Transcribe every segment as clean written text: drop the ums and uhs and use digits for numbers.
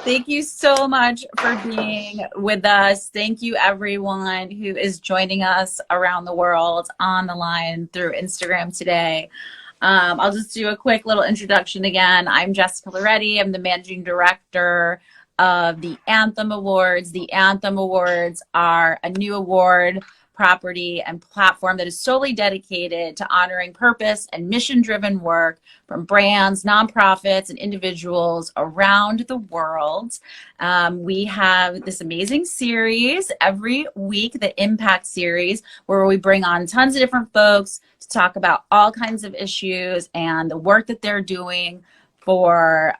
Thank you so much for being with us. Thank you, everyone who is joining us around the world on the line through Instagram today. I'll just do a quick little introduction again. I'm Jessica Lauretti. I'm the managing director of the Anthem Awards. The Anthem Awards are a new award property and platform that is solely dedicated to honoring purpose and mission-driven work from brands, nonprofits, and individuals around the world. We have this amazing series every week, the Impact Series, where we bring on tons of different folks to talk about all kinds of issues and the work that they're doing for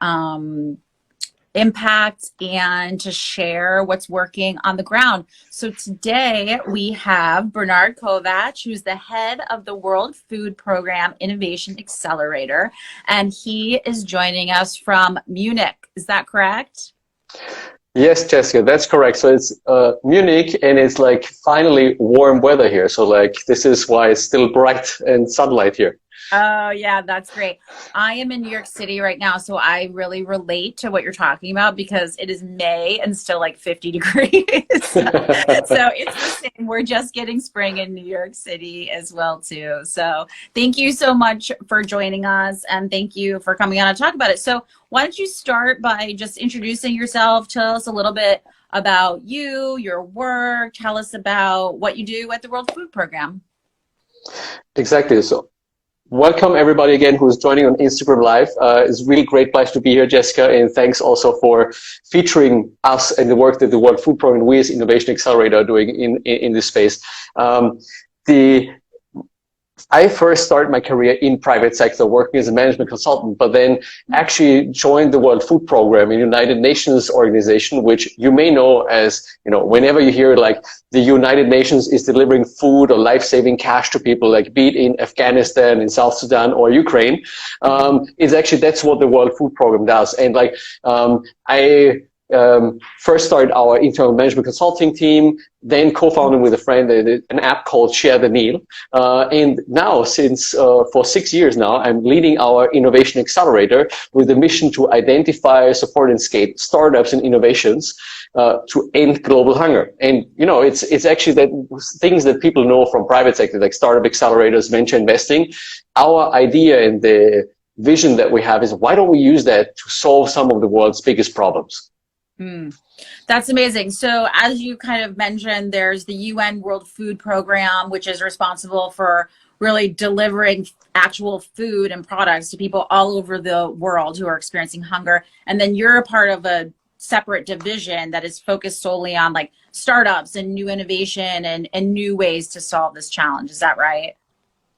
impact and to share what's working on the ground. So today we have Bernhard Kowatsch, who's the head of the World Food Program Innovation Accelerator, and he is joining us from Munich. Is that correct? Yes, Jessica, that's correct. So it's Munich, and it's like finally warm weather here. So like this is why it's still bright and sunlight here. Oh, yeah, that's great. I am in New York City right now, so I really relate to what you're talking about because it is May and still like 50 degrees. So it's the same. We're just getting spring in New York City as well, too. So thank you so much for joining us, and thank you for coming on to talk about it. So why don't you start by just introducing yourself? Tell us a little bit about you, your work. Tell us about what you do at the World Food Program. Exactly. So welcome everybody again who's joining on Instagram Live. It's a really great pleasure to be here, Jessica, and thanks also for featuring us and the work that the World Food Program and we as Innovation Accelerator are doing in this space. I first started my career in private sector working as a management consultant, but then actually joined the World Food Program, a United Nations organization, which you may know as, you know, whenever you hear like the United Nations is delivering food or life-saving cash to people, like be it in Afghanistan, in South Sudan or Ukraine, it's actually, that's what the World Food Program does. And like, I first started our internal management consulting team, then co-founded with a friend an app called Share the Meal. And now, since for 6 years now, I'm leading our Innovation Accelerator with the mission to identify, support, and scale startups and innovations to end global hunger. And you know, it's actually that things that people know from private sector, like startup accelerators, venture investing. Our idea and the vision that we have is, why don't we use that to solve some of the world's biggest problems? That's amazing. So as you kind of mentioned, there's the UN World Food Program, which is responsible for really delivering actual food and products to people all over the world who are experiencing hunger. And then you're a part of a separate division that is focused solely on like startups and new innovation and new ways to solve this challenge. Is that right?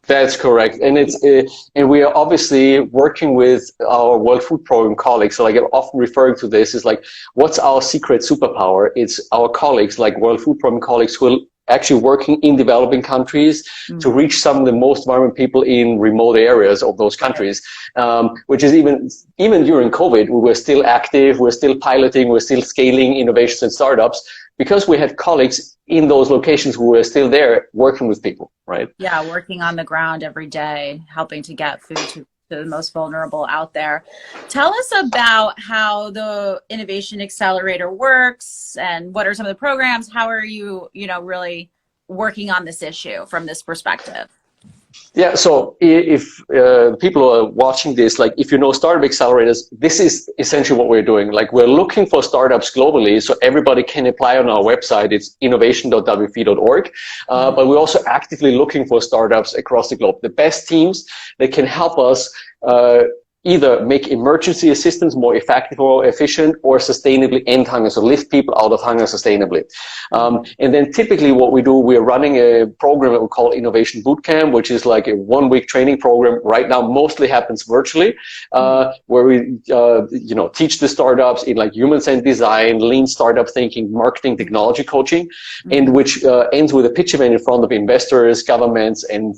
That's correct, and and we are obviously working with our World Food Program colleagues. So like I'm often referring to this is like, what's our secret superpower? It's our colleagues, like World Food Program colleagues, who are actually working in developing countries to reach some of the most vulnerable people in remote areas of those countries. Which is even during COVID, we were still active, we're still piloting, we're still scaling innovations and startups, because we had colleagues in those locations who were still there working with people, right? Yeah, working on the ground every day, helping to get food to the most vulnerable out there. Tell us about how the Innovation Accelerator works and what are some of the programs? How are you, really working on this issue from this perspective? Yeah, so if people are watching this, like if you know startup accelerators, this is essentially what we're doing. Like we're looking for startups globally, so everybody can apply on our website. It's innovation.wf.org. But we're also actively looking for startups across the globe. The best teams that can help us either make emergency assistance more effective or efficient, or sustainably end hunger, so lift people out of hunger sustainably. And then typically what we do, we're running a program that we call Innovation Bootcamp, which is like a 1-week training program. Right now, mostly happens virtually, where we, teach the startups in like human-centered design, lean startup thinking, marketing, technology coaching, and which ends with a pitch event in front of investors, governments, and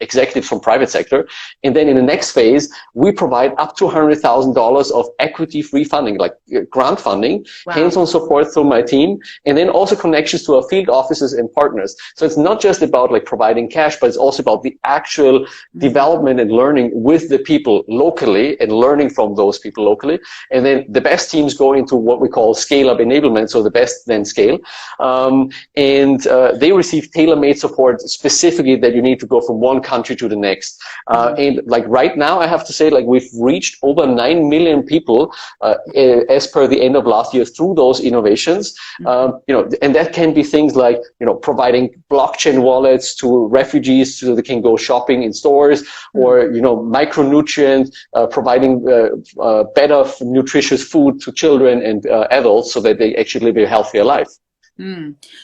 executives from private sector. And then in the next phase, we provide provide up to $100,000 of equity-free funding, like grant funding, hands-on support through my team, and then also connections to our field offices and partners. So it's not just about like providing cash, but it's also about the actual development and learning with the people locally and learning from those people locally. And then the best teams go into what we call scale-up enablement, so the best then scale. They receive tailor-made support specifically that you need to go from one country to the next. And like right now, I have to say, like we've reached over 9 million people as per the end of last year through those innovations. You know, and that can be things like, you know, providing blockchain wallets to refugees so they can go shopping in stores, or, you know, micronutrient, providing better nutritious food to children and adults so that they actually live a healthier life.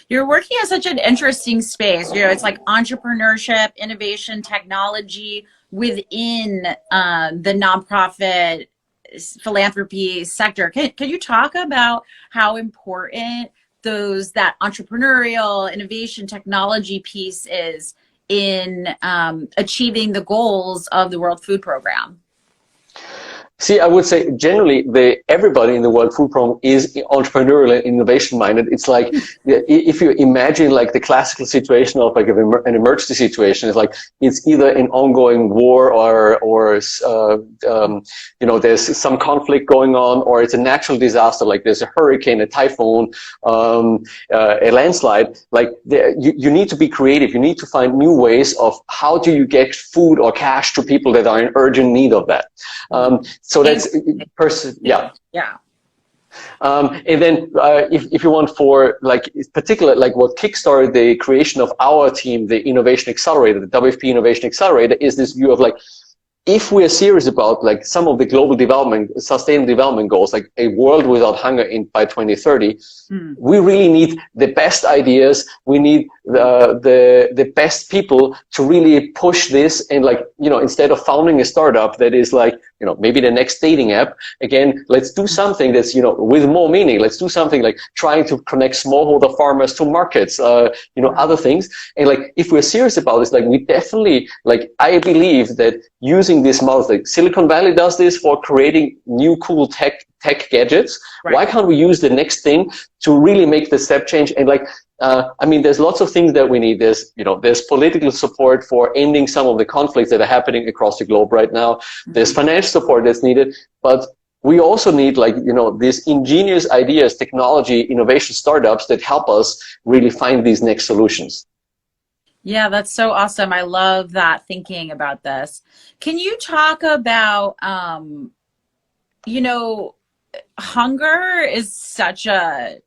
You're working in such an interesting space. You know, it's like entrepreneurship, innovation, technology within the nonprofit philanthropy sector. Can you talk about how important that entrepreneurial innovation technology piece is in achieving the goals of the World Food Program? See, I would say generally everybody in the World Food Program is entrepreneurial and innovation minded. It's like, if you imagine like the classical situation of like an emergency situation, it's like, it's either an ongoing war or you know, there's some conflict going on, or it's a natural disaster, like there's a hurricane, a typhoon, a landslide. Like you need to be creative. You need to find new ways of how do you get food or cash to people that are in urgent need of that. So that's yeah. And then if you want for like particular, like what kickstarted the creation of our team, the Innovation Accelerator, the WFP Innovation Accelerator, is this view of like, if we are serious about like some of the global development, sustainable development goals, like a world without hunger by 2030, we really need the best ideas. We need the best people to really push this. And like, you know, instead of founding a startup that is like, you know, maybe the next dating app, again, let's do something that's, you know, with more meaning. Let's do something like trying to connect smallholder farmers to markets, you know, other things. And like, if we're serious about this, like we definitely, like, I believe that using this model, like Silicon Valley does this for creating new cool tech gadgets. Right. Why can't we use the next thing to really make the step change? And like, I mean, there's lots of things that we need. There's, you know, there's political support for ending some of the conflicts that are happening across the globe right now. There's financial support that's needed, but we also need, like, you know, these ingenious ideas, technology, innovation startups that help us really find these next solutions. Yeah, that's so awesome. I love that thinking about this. Can you talk about, you know, hunger is such a,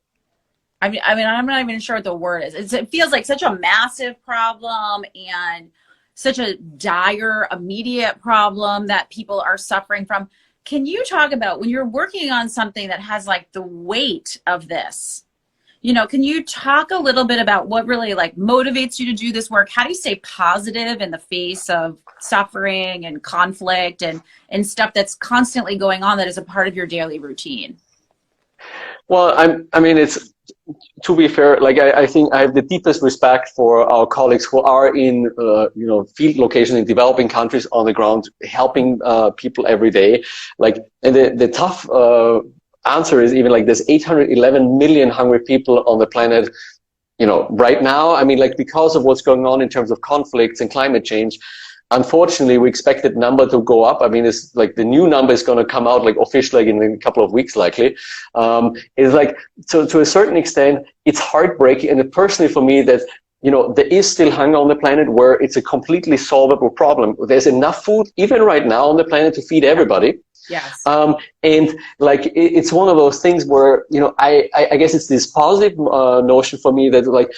I mean, I'm not even sure what the word is. It feels like such a massive problem and such a dire, immediate problem that people are suffering from. Can you talk about when you're working on something that has like the weight of this? You know, can you talk a little bit about what really like motivates you to do this work? How do you stay positive in the face of suffering and conflict and stuff that's constantly going on that is a part of your daily routine? Well, I mean, it's, to be fair, like I think I have the deepest respect for our colleagues who are in, you know, field locations in developing countries on the ground, helping people every day. Like, and the tough answer is even like there's 811 million hungry people on the planet, you know, right now. I mean, like, because of what's going on in terms of conflicts and climate change, unfortunately, we expect that number to go up. I mean, it's like the new number is going to come out like officially in a couple of weeks, likely. It's like, so to a certain extent, it's heartbreaking. And personally for me, that, you know, there is still hunger on the planet where it's a completely solvable problem. There's enough food, even right now on the planet, to feed everybody. Yes. And like, it's one of those things where, you know, I guess it's this positive notion for me that like,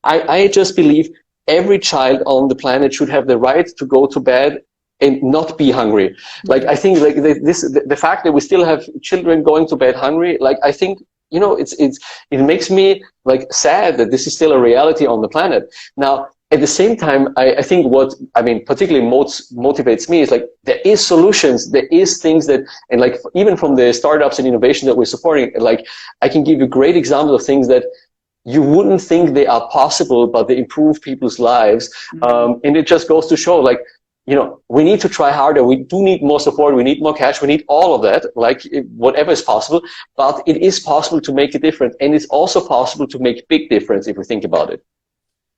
I just believe every child on the planet should have the right to go to bed and not be hungry. Like, I think like the fact that we still have children going to bed hungry, like, I think, you know, it makes me like sad that this is still a reality on the planet. Now, at the same time, I think what, I mean, particularly motivates me is like, there is solutions, there is things that, and like, even from the startups and innovation that we're supporting, like, I can give you great examples of things that you wouldn't think they are possible, but they improve people's lives. And it just goes to show, like, we need to try harder. We do need more support. We need more cash. We need all of that, like whatever is possible. But it is possible to make a difference. And it's also possible to make a big difference if we think about it.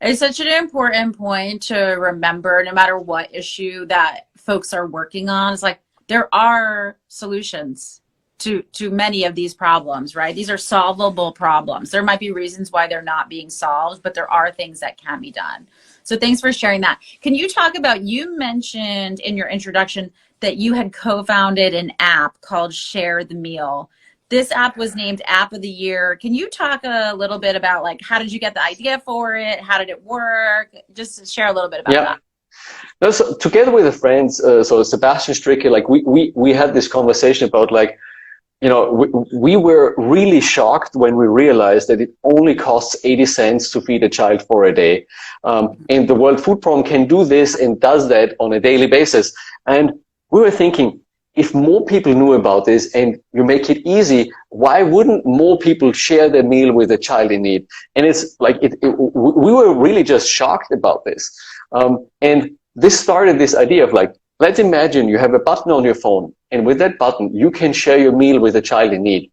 It's such an important point to remember, no matter what issue that folks are working on. It's like there are solutions to many of these problems, right? These are solvable problems. There might be reasons why they're not being solved, but there are things that can be done. So thanks for sharing that. Can you talk about, you mentioned in your introduction that you had co-founded an app called Share the Meal. This app was named App of the Year. Can you talk a little bit about, like, how did you get the idea for it? How did it work? Just share a little bit about that. No, so together with the friends, so Sebastian Stricke, like we had this conversation about, like, we were really shocked when we realized that it only costs 80 cents to feed a child for a day. And the World Food Program can do this and does that on a daily basis. And we were thinking, if more people knew about this and you make it easy, why wouldn't more people share their meal with a child in need? And it's like, we were really just shocked about this. And this started this idea of, like, let's imagine you have a button on your phone, and with that button, you can share your meal with a child in need.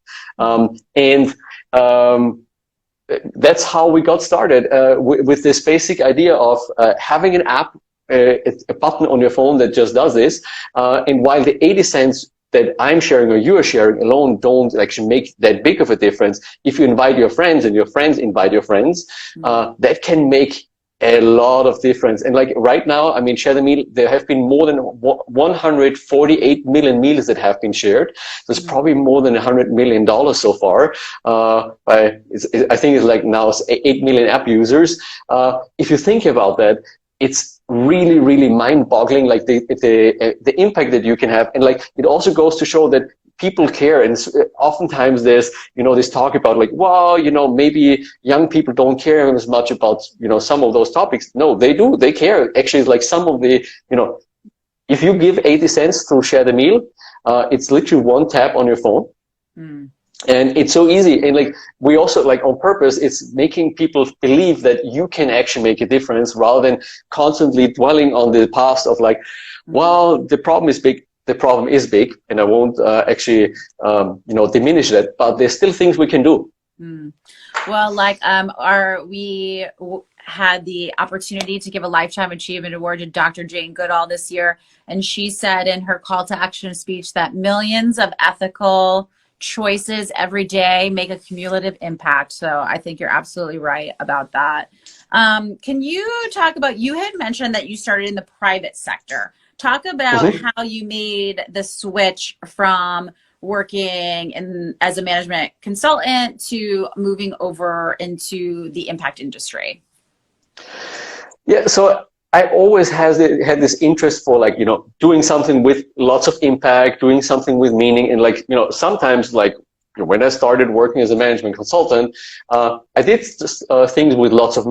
That's how we got started with this basic idea of having an app, a button on your phone that just does this. And while the 80 cents that I'm sharing or you are sharing alone don't actually make that big of a difference, if you invite your friends and your friends invite your friends, that can make a lot of difference. And like right now, I mean, Share the Meal, there have been more than 148 million meals that have been shared. There's probably more than $100 million so far. I think it's like now 8 million app users. If you think about that, it's really, really mind-boggling, like the impact that you can have. And like, it also goes to show that people care. And oftentimes there's, this talk about, like, well, maybe young people don't care as much about, some of those topics. No, they do. They care. Actually, it's like some of the, if you give 80 cents to Share the Meal, it's literally one tap on your phone. And it's so easy. And like, we also, like, on purpose, it's making people believe that you can actually make a difference rather than constantly dwelling on the past of, like, well, the problem is big. The problem is big, and I won't actually, diminish that, but there's still things we can do. Well, like, we had the opportunity to give a Lifetime Achievement Award to Dr. Jane Goodall this year, and she said in her call to action speech that millions of ethical choices every day make a cumulative impact. So I think you're absolutely right about that. Can you talk about, you had mentioned that you started in the private sector. Talk about how you made the switch from working as a management consultant to moving over into the impact industry. Yeah, so I always had this interest for, like, doing something with lots of impact, doing something with meaning. And like, sometimes, like, when I started working as a management consultant, I did things with lots of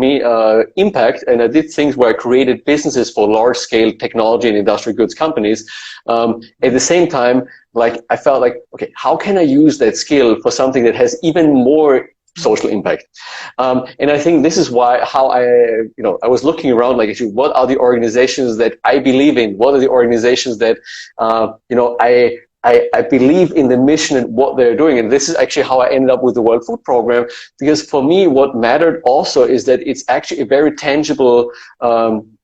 impact, and I did things where I created businesses for large-scale technology and industrial goods companies. At the same time, like, I felt like, okay, how can I use that skill for something that has even more social impact? And I think this is how I was looking around, like, actually, what are the organizations that I believe in? What are the organizations that, I believe in the mission and what they're doing. And this is actually how I ended up with the World Food Program, because for me, what mattered also is that it's actually a very tangible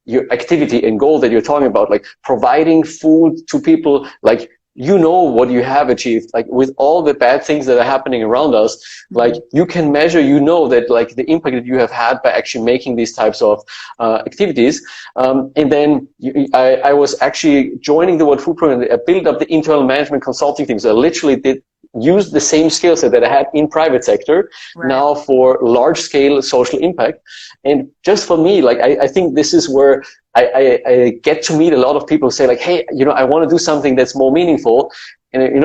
your activity and goal that you're talking about, like providing food to people, like, what you have achieved, like with all the bad things that are happening around us, like you can measure, that, like, the impact that you have had by actually making these types of activities. And then I was actually joining the World Food Program. I built up the internal management consulting team. So I literally use the same skill set that I had in private sector now for large scale social impact. And just for me, like, I think this is where I get to meet a lot of people who say, like, hey, I want to do something that's more meaningful. And,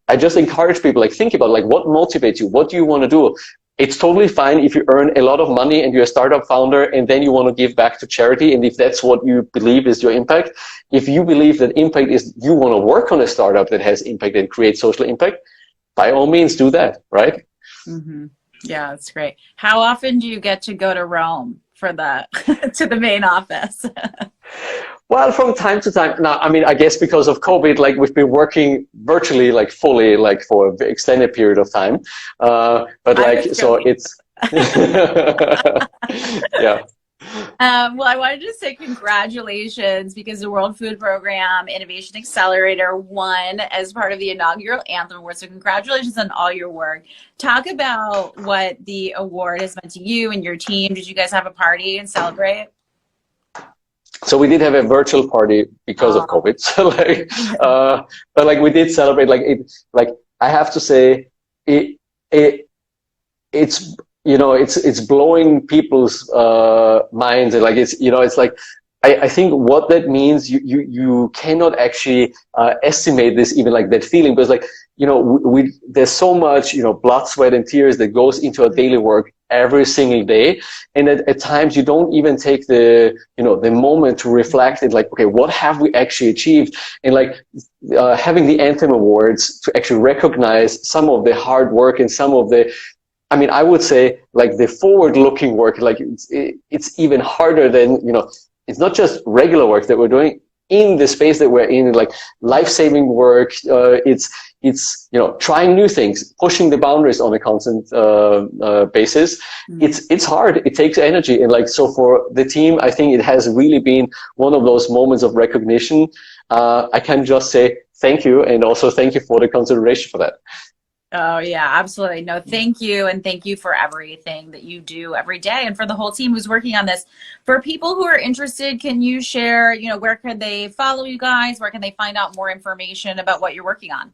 I just encourage people, like, think about, like, what motivates you? What do you want to do? It's totally fine if you earn a lot of money and you're a startup founder and then you want to give back to charity. And if that's what you believe is your impact, if you believe that impact is you want to work on a startup that has impact and create social impact, by all means do that, right? Yeah, that's great. How often do you get to go to Rome for the to the main office? Well, from time to time. Now, I mean, I guess because of COVID, like we've been working virtually, like fully, like for an extended period of time. But like, so it's, yeah. Well, I wanted to say congratulations because the World Food Program Innovation Accelerator won as part of the inaugural Anthem Awards. So congratulations on all your work. Talk about what the award has meant to you and your team. Did you guys have a party and celebrate? So we did have a virtual party because of COVID. So like, but like we did celebrate. Like it, like I have to say, it's you know, it's blowing people's minds, and like it's, you know, it's like I think what that means, you cannot actually estimate this, even like that feeling, because like, you know, there's so much, you know, blood, sweat, and tears that goes into our daily work every single day, and at times you don't even take the, you know, the moment to reflect and like, okay, what have we actually achieved? And like having the Anthem Awards to actually recognize some of the hard work and some of the, I mean, I would say like the forward-looking work, like it's even harder than, you know, it's not just regular work that we're doing in the space that we're in, like life-saving work. It's you know, trying new things, pushing the boundaries on a constant basis. It's hard. It takes energy, and like, so for the team, I think it has really been one of those moments of recognition. I can just say thank you, and also thank you for the consideration for that. Oh yeah, absolutely. No, thank you. And thank you for everything that you do every day, and for the whole team who's working on this. For people who are interested, can you share, you know, where could they follow you guys? Where can they find out more information about what you're working on?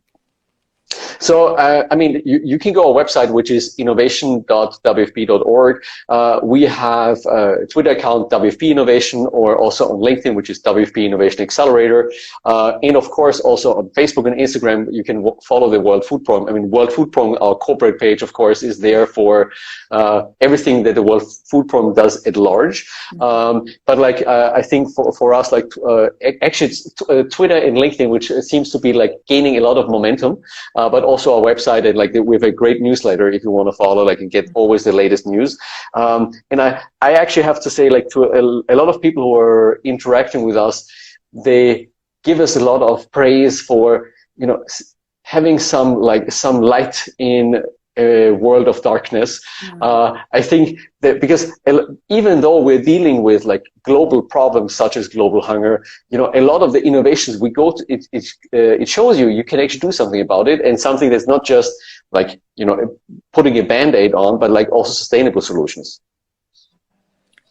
So, I mean, you can go to our website, which is innovation.wfp.org. We have a Twitter account, WFP Innovation, or also on LinkedIn, which is WFP Innovation Accelerator. And of course, also on Facebook and Instagram, you can follow the World Food Program. I mean, World Food Program, our corporate page, of course, is there for everything that the World Food Program does at large. But like, I think for us, like, actually, it's Twitter and LinkedIn, which seems to be like gaining a lot of momentum. But also our website, and like we have a great newsletter if you want to follow, like, and get always the latest news. And I actually have to say, like, to a lot of people who are interacting with us, they give us a lot of praise for, you know, having some light in a world of darkness. I think that because even though we're dealing with like global problems such as global hunger, you know, a lot of the innovations we go to, it shows you can actually do something about it, and something that's not just like, you know, putting a band-aid on, but like also sustainable solutions.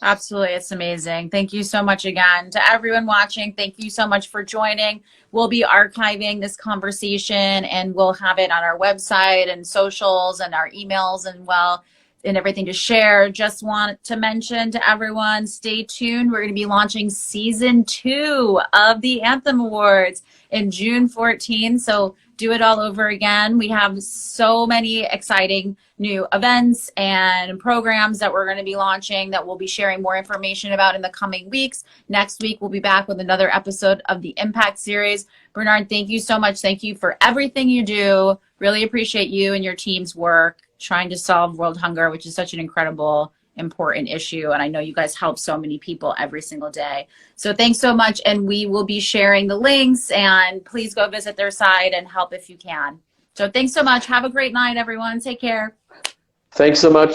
Absolutely. It's amazing. Thank you so much again to everyone watching. Thank you so much for joining. We'll be archiving this conversation, and we'll have it on our website and socials and our emails and everything to share. Just want to mention to everyone, stay tuned. We're going to be launching season 2 of the Anthem Awards in June 14th. So do it all over again. We have so many exciting new events and programs that we're going to be launching that we'll be sharing more information about in the coming weeks. Next week, we'll be back with another episode of the Impact Series. Bernhard, thank you so much. Thank you for everything you do. Really appreciate you and your team's work trying to solve world hunger, which is such an incredible, important issue. And I know you guys help so many people every single day. So thanks so much. And we will be sharing the links, and please go visit their site and help if you can. So thanks so much. Have a great night, everyone. Take care. Thanks so much.